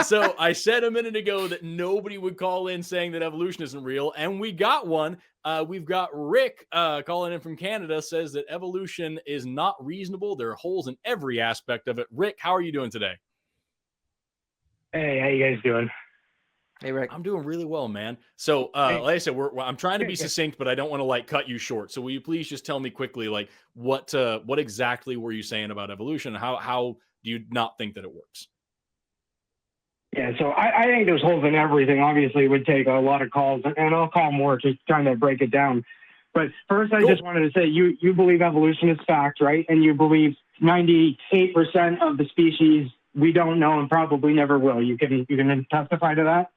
So I said a minute ago that nobody would call in saying that evolution isn't real, and we got one. We've got Rick calling in from Canada, says that evolution is not reasonable. There are holes in every aspect of it. Rick, how are you doing today? Hey, how you guys doing? Hey, Rick. I'm doing really well, man. So, like I said, I'm trying to be succinct, but I don't want to like cut you short. So, will you please just tell me quickly, like what exactly were you saying about evolution? How do you not think that it works? Yeah, so I think there's holes in everything. Obviously, it would take a lot of calls, and I'll call more to kind of break it down. But first, I just wanted to say you believe evolution is fact, right? And you believe 98% of the species we don't know and probably never will. You can testify to that?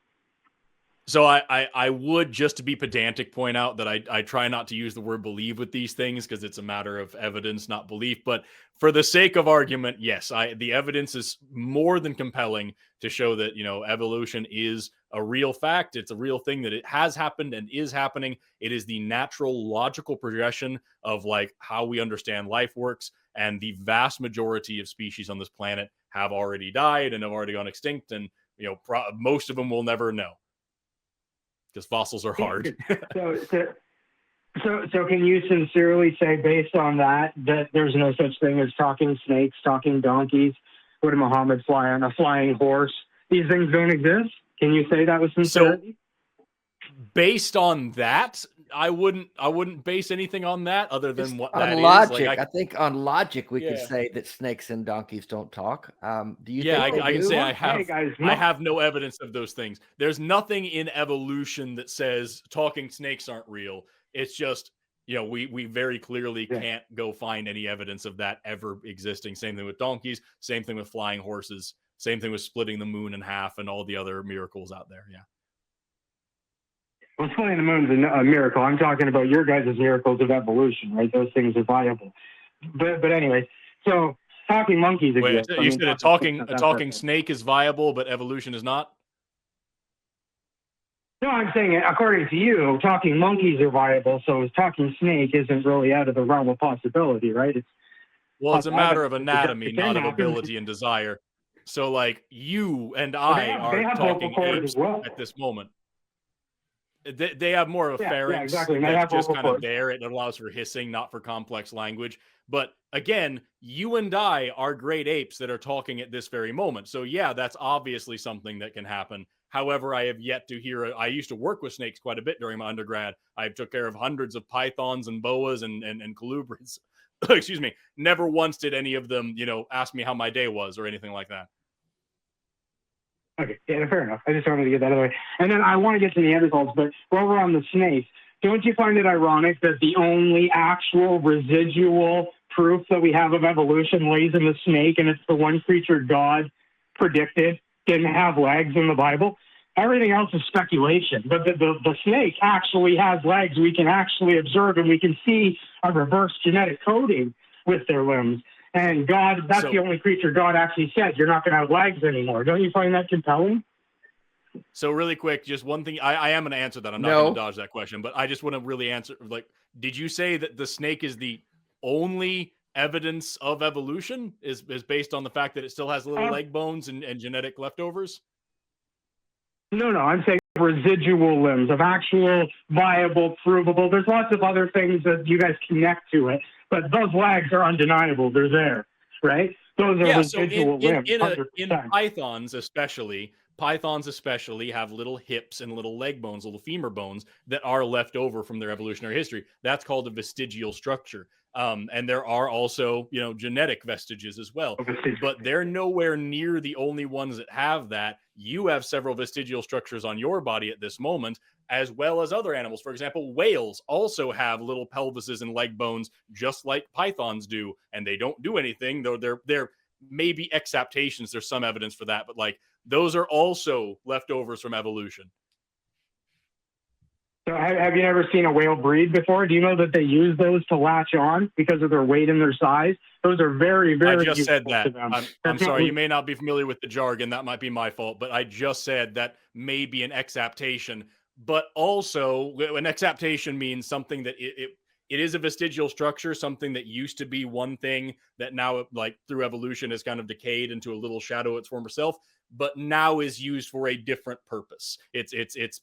So I would, just to be pedantic, point out that I try not to use the word believe with these things because it's a matter of evidence, not belief. But for the sake of argument, yes, the evidence is more than compelling to show that, evolution is a real fact. It's a real thing, that it has happened and is happening. It is the natural, logical progression of like how we understand life works. And the vast majority of species on this planet have already died and have already gone extinct. And, most of them will never know, because fossils are hard. So can you sincerely say, based on that there's no such thing as talking snakes, talking donkeys? Would Muhammad fly on a flying horse? These things don't exist? Can you say that with sincerity? So, based on that, I wouldn't base anything on that other than what that logic, is. Like, I think on logic we could say that snakes and donkeys don't talk. Do you? Yeah, think I can say I have no evidence of those things. There's nothing in evolution that says talking snakes aren't real. It's just, we very clearly can't go find any evidence of that ever existing. Same thing with donkeys, same thing with flying horses, same thing with splitting the moon in half and all the other miracles out there. Yeah. Well, splitting the moon's a miracle. I'm talking about your guys' miracles of evolution, right? Those things are viable. But anyway, so talking monkeys exist. Wait, you said a talking snake is viable, but evolution is not? No, I'm saying, according to you, talking monkeys are viable, so talking snake isn't really out of the realm of possibility, right? It's a matter of anatomy, not of ability and desire. So, like, you and I are talking apes at this moment. They have more of a pharynx. Exactly. That's just kind of there. It allows for hissing, not for complex language. But again, you and I are great apes that are talking at this very moment. So yeah, that's obviously something that can happen. However, I have yet to hear I used to work with snakes quite a bit during my undergrad. I took care of hundreds of pythons and boas and colubrids. Excuse me. Never once did any of them, ask me how my day was or anything like that. Okay, yeah, fair enough. I just wanted to get that out of the way. And then I want to get to Neanderthals, but while we're on the snakes, don't you find it ironic that the only actual residual proof that we have of evolution lays in the snake, and it's the one creature God predicted didn't have legs in the Bible? Everything else is speculation, but the snake actually has legs. We can actually observe, and we can see a reverse genetic coding with their limbs. And God, that's the only creature God actually said, you're not going to have legs anymore. Don't you find that compelling? So really quick, just one thing. I am going to answer that. I'm not going to dodge that question, but I just want to really answer. Like, did you say that the snake is the only evidence of evolution is based on the fact that it still has little leg bones and genetic leftovers? No, I'm saying residual limbs of actual viable, provable. There's lots of other things that you guys connect to it, but those legs are undeniable. They're there, right? Those are residual limbs. In pythons especially have little hips and little leg bones, little femur bones that are left over from their evolutionary history. That's called a vestigial structure. And there are also, genetic vestiges as well, but they're nowhere near the only ones that have that. You have several vestigial structures on your body at this moment, as well as other animals. For example, whales also have little pelvises and leg bones, just like pythons do, and they don't do anything, though they're maybe exaptations. There's some evidence for that, but like those are also leftovers from evolution. So have you ever seen a whale breed before? Do you know that they use those to latch on because of their weight and their size? Those are very, very. I just said that. I'm sorry. You may not be familiar with the jargon. That might be my fault. But I just said that may be an exaptation. But also, an exaptation means something that it is a vestigial structure, something that used to be one thing that now, like through evolution, has kind of decayed into a little shadow of its former self. but now is used for a different purpose. It's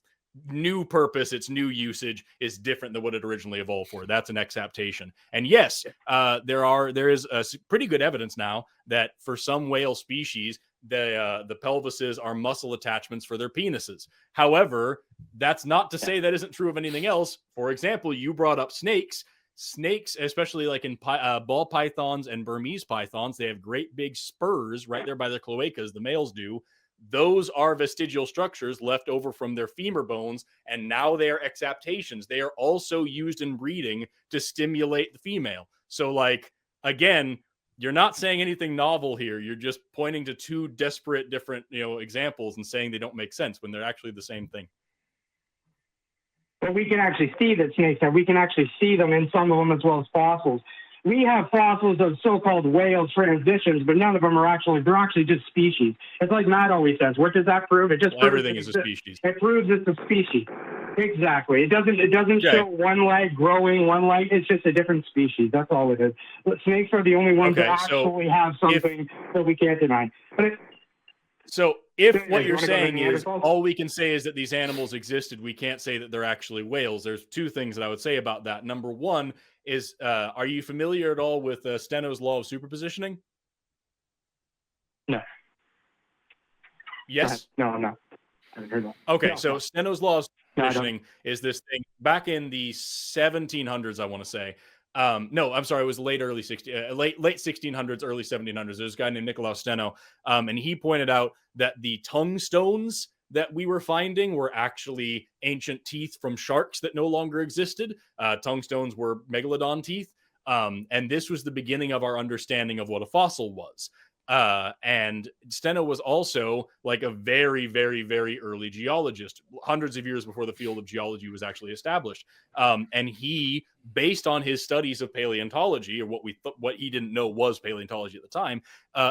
new purpose, its new usage is different than what it originally evolved for. That's an exaptation. And yes, there is pretty good evidence now that for some whale species, the pelvises are muscle attachments for their penises. However, that's not to say that isn't true of anything else. For example, you brought up snakes. Snakes, especially like in ball pythons and Burmese pythons, they have great big spurs right there by their cloacas. The males do. Those are vestigial structures left over from their femur bones, and now they are exaptations. They are also used in breeding to stimulate the female. So, like, again, you're not saying anything novel here. You're just pointing to two disparate different, examples and saying they don't make sense when they're actually the same thing. But we can actually see that snakes have. We can actually see them in some of them as well as fossils. We have fossils of so-called whale transitions, but none of them they're actually just species. It's like Matt always says. What does that prove? It just proves everything is a species. It proves it's a species. Exactly. It doesn't show one leg growing, one leg. It's just a different species. That's all it is. But snakes are the only ones that actually have something that we can't deny. But if what you're saying is all we can say is that these animals existed, we can't say that they're actually whales. There's two things that I would say about that. Number one is, are you familiar at all with Steno's law of superpositioning? No. Yes? No, I'm not. I haven't heard that. Okay, No, so no. Steno's law of superpositioning is this thing back in the 1700s, I want to say. No, I'm sorry, it was late 1600s, early 1700s. There's a guy named Nicolaus Steno, and he pointed out that the tongue stones that we were finding were actually ancient teeth from sharks that no longer existed. Tongue stones were megalodon teeth, and this was the beginning of our understanding of what a fossil was. And Steno was also like a very, very, very early geologist, hundreds of years before the field of geology was actually established. And he, based on his studies of paleontology, or what he didn't know was paleontology at the time,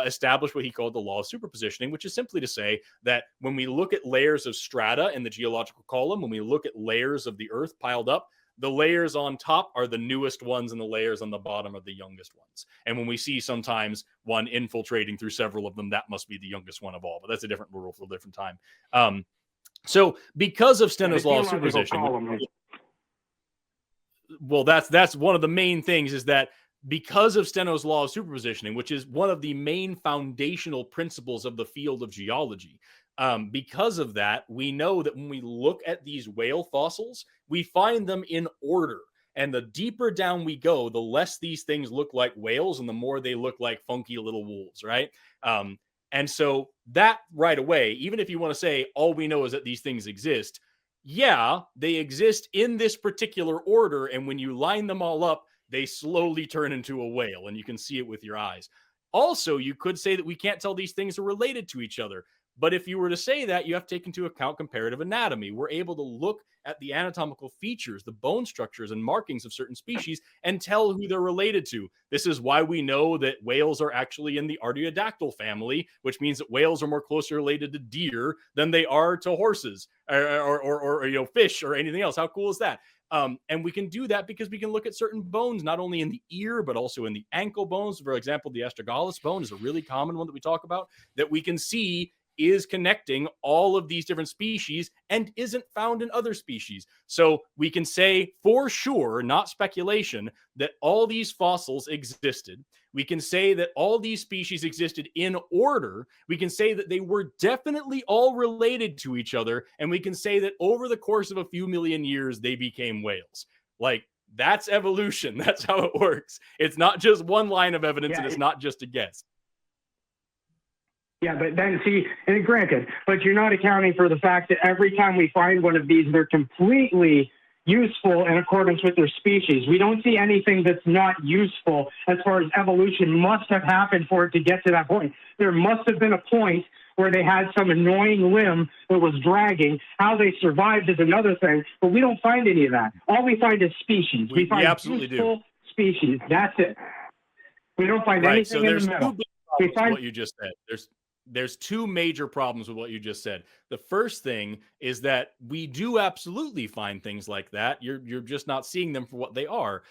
established what he called the law of superpositioning, which is simply to say that when we look at layers of strata in the geological column, when we look at layers of the earth piled up, the layers on top are the newest ones and the layers on the bottom are the youngest ones. And when we see sometimes one infiltrating through several of them, that must be the youngest one of all. But that's a different rule for a different time. So because of Steno's law of superpositioning, well, that's one of the main things, is that because of Steno's law of superpositioning, which is one of the main foundational principles of the field of geology, because of that, we know that when we look at these whale fossils, we find them in order. And the deeper down we go, the less these things look like whales and the more they look like funky little wolves, right? And so that right away, even if you want to say all we know is that these things exist, yeah, they exist in this particular order. And when you line them all up, they slowly turn into a whale, and you can see it with your eyes. Also, you could say that we can't tell these things are related to each other. But if you were to say that, you have to take into account comparative anatomy. We're able to look at the anatomical features, the bone structures and markings of certain species, and tell who they're related to. This is why we know that whales are actually in the artiodactyl family, which means that whales are more closely related to deer than they are to horses or fish or anything else. How cool is that? And we can do that because we can look at certain bones, not only in the ear, but also in the ankle bones. For example, the astragalus bone is a really common one that we talk about, that we can see is connecting all of these different species and isn't found in other species. So we can say for sure, not speculation, that all these fossils existed. We can say that all these species existed in order. We can say that they were definitely all related to each other. And we can say that over the course of a few million years, they became whales. Like, that's evolution. That's how it works. It's not just one line of evidence, and it's not just a guess. Yeah, but then see, and granted, but you're not accounting for the fact that every time we find one of these, they're completely useful in accordance with their species. We don't see anything that's not useful as far as evolution must have happened for it to get to that point. There must have been a point where they had some annoying limb that was dragging. How they survived is another thing, but we don't find any of that. All we find is species. We find absolutely useful species. That's it. We don't find anything in the middle. We find what you just said. There's two major problems with what you just said. The first thing is that we do absolutely find things like that. You're just not seeing them for what they are.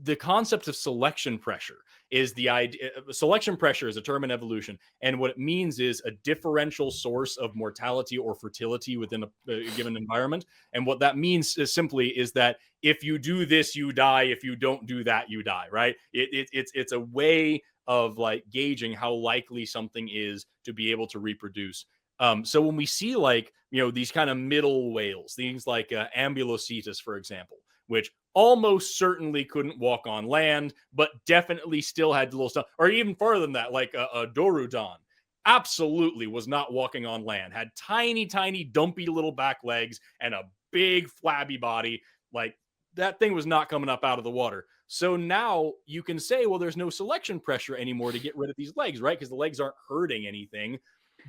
the concept of selection pressure is the idea. Selection pressure is a term in evolution, and what it means is a differential source of mortality or fertility within a given environment. And what that means is simply is that if you do this, you die. If you don't do that, you die. Right? It's a way of like gauging how likely something is to be able to reproduce. So when we see like, these kind of middle whales, things like Ambulocetus, for example, which almost certainly couldn't walk on land, but definitely still had little stuff, or even further than that, like a Dorudon, absolutely was not walking on land, had tiny, tiny, dumpy little back legs and a big flabby body. Like that thing was not coming up out of the water. So now you can say, well, there's no selection pressure anymore to get rid of these legs, right? Because the legs aren't hurting anything.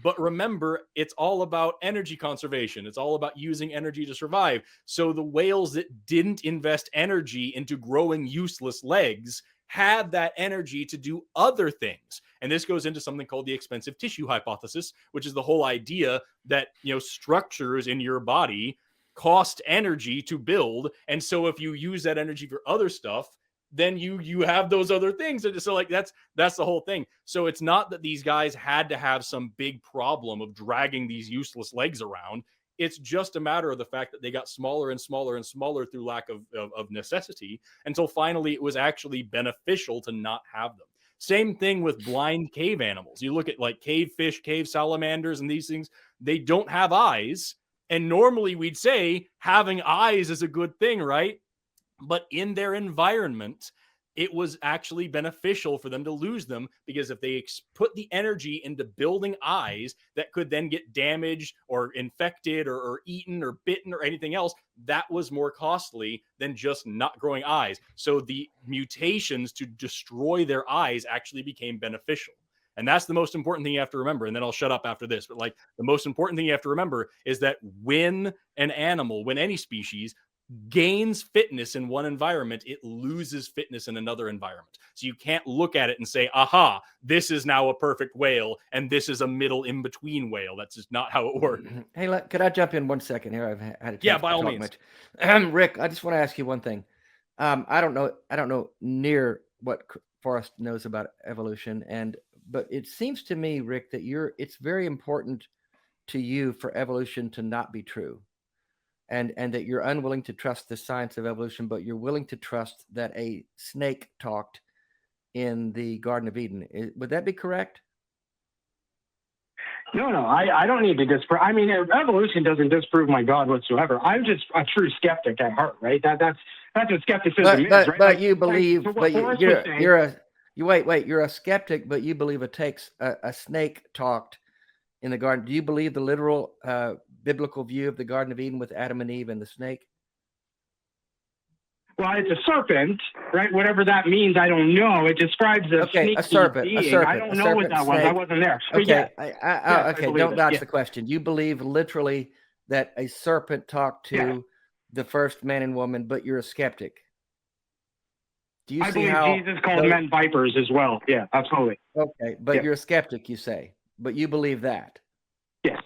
But remember, it's all about energy conservation. It's all about using energy to survive. So the whales that didn't invest energy into growing useless legs had that energy to do other things. And this goes into something called the expensive tissue hypothesis, which is the whole idea that, structures in your body cost energy to build. And so if you use that energy for other stuff, then you have those other things. And so like that's the whole thing. So it's not that these guys had to have some big problem of dragging these useless legs around. It's just a matter of the fact that they got smaller and smaller and smaller through lack of necessity, until finally it was actually beneficial to not have them. Same thing with blind cave animals. You look at like cave fish, cave salamanders, and these things, they don't have eyes. And normally we'd say having eyes is a good thing, right? But in their environment, it was actually beneficial for them to lose them, because if they put the energy into building eyes that could then get damaged or infected or eaten or bitten or anything else, that was more costly than just not growing eyes. So the mutations to destroy their eyes actually became beneficial. And that's the most important thing you have to remember. And then I'll shut up after this. But like the most important thing you have to remember is that when any species gains fitness in one environment, it loses fitness in another environment. So you can't look at it and say, aha, this is now a perfect whale and this is a middle in-between whale. That's just not how it works. Hey, could I jump in 1 second here? I've had a chance Yeah, by all means. much. Rick, I just want to ask you one thing. I don't know near what Forrest knows about evolution, but it seems to me, Rick, that it's very important to you for evolution to not be true. And that you're unwilling to trust the science of evolution, but you're willing to trust that a snake talked in the Garden of Eden. Would that be correct? No, I don't need to disprove. I mean, evolution doesn't disprove my God whatsoever. I'm just a true skeptic at heart, right? That's what skepticism is, right? But you believe, you're a skeptic, but you believe it takes a snake talked in the garden. Do you believe the literal biblical view of the Garden of Eden with Adam and Eve and the snake? Well, it's a serpent, right? Whatever that means, I don't know. It describes a serpent. I don't know what that was. I wasn't there. But okay, don't dodge the question. You believe literally that a serpent talked to the first man and woman, but you're a skeptic. Do you I believe Jesus called men vipers as well. Yeah, absolutely. Okay, but you're a skeptic, you say. But you believe that? Yes.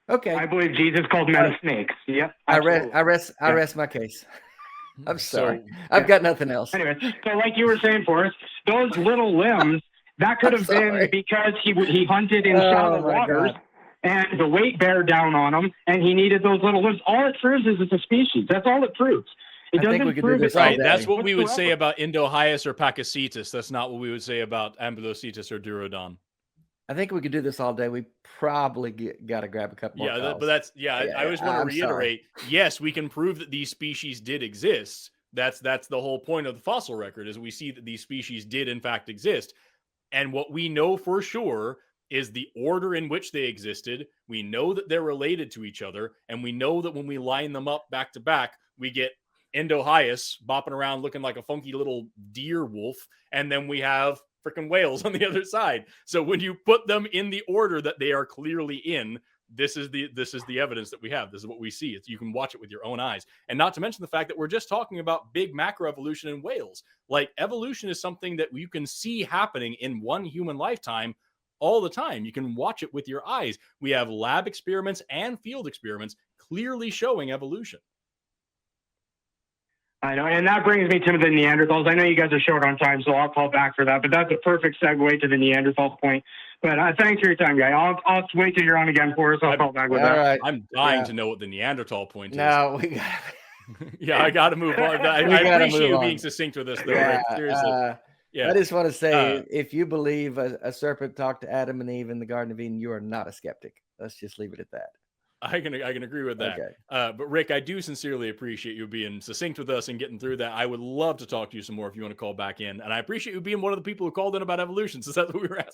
Okay. I believe Jesus called men snakes. Yep. I rest my case. I'm sorry. I've got nothing else. Anyway, so like you were saying, Forrest, those little limbs, that could have been because he hunted in shallow waters and the weight bear down on him, and he needed those little limbs. All it proves is it's a species. That's all it proves. It doesn't prove it. Right. That's what we would say about Indohyus or Pakicetus. That's not what we would say about Ambulocetus or Durodon. I think we could do this all day. We probably got to grab a couple more calls. But that's I always want to reiterate. Yes, we can prove that these species did exist. That's the whole point of the fossil record, is we see that these species did in fact exist. And what we know for sure is the order in which they existed. We know that they're related to each other, and we know that when we line them up back to back, we get Indohyus bopping around looking like a funky little deer wolf, and then we have freaking whales on the other side. So when you put them in the order that they are clearly in, this is the evidence that we have. This is what we see. You can watch it with your own eyes. And not to mention the fact that we're just talking about big macroevolution in whales. Like, evolution is something that you can see happening in one human lifetime all the time. You can watch it with your eyes. We have lab experiments and field experiments clearly showing evolution. I know, and that brings me to the Neanderthals. I know you guys are short on time, so I'll call back for that. But that's a perfect segue to the Neanderthal point. But thanks for your time, guy. I'll wait till you're on again for us. I'll call back with All that. right. I'm dying to know what the Neanderthal point is. No, we got. Yeah, I got to move on. I appreciate you being succinct with us, though, Rick. Seriously. I just want to say, if you believe a serpent talked to Adam and Eve in the Garden of Eden, you are not a skeptic. Let's just leave it at that. I can agree with that. Okay. But Rick, I do sincerely appreciate you being succinct with us and getting through that. I would love to talk to you some more if you want to call back in. And I appreciate you being one of the people who called in about evolution, since that's what we were asking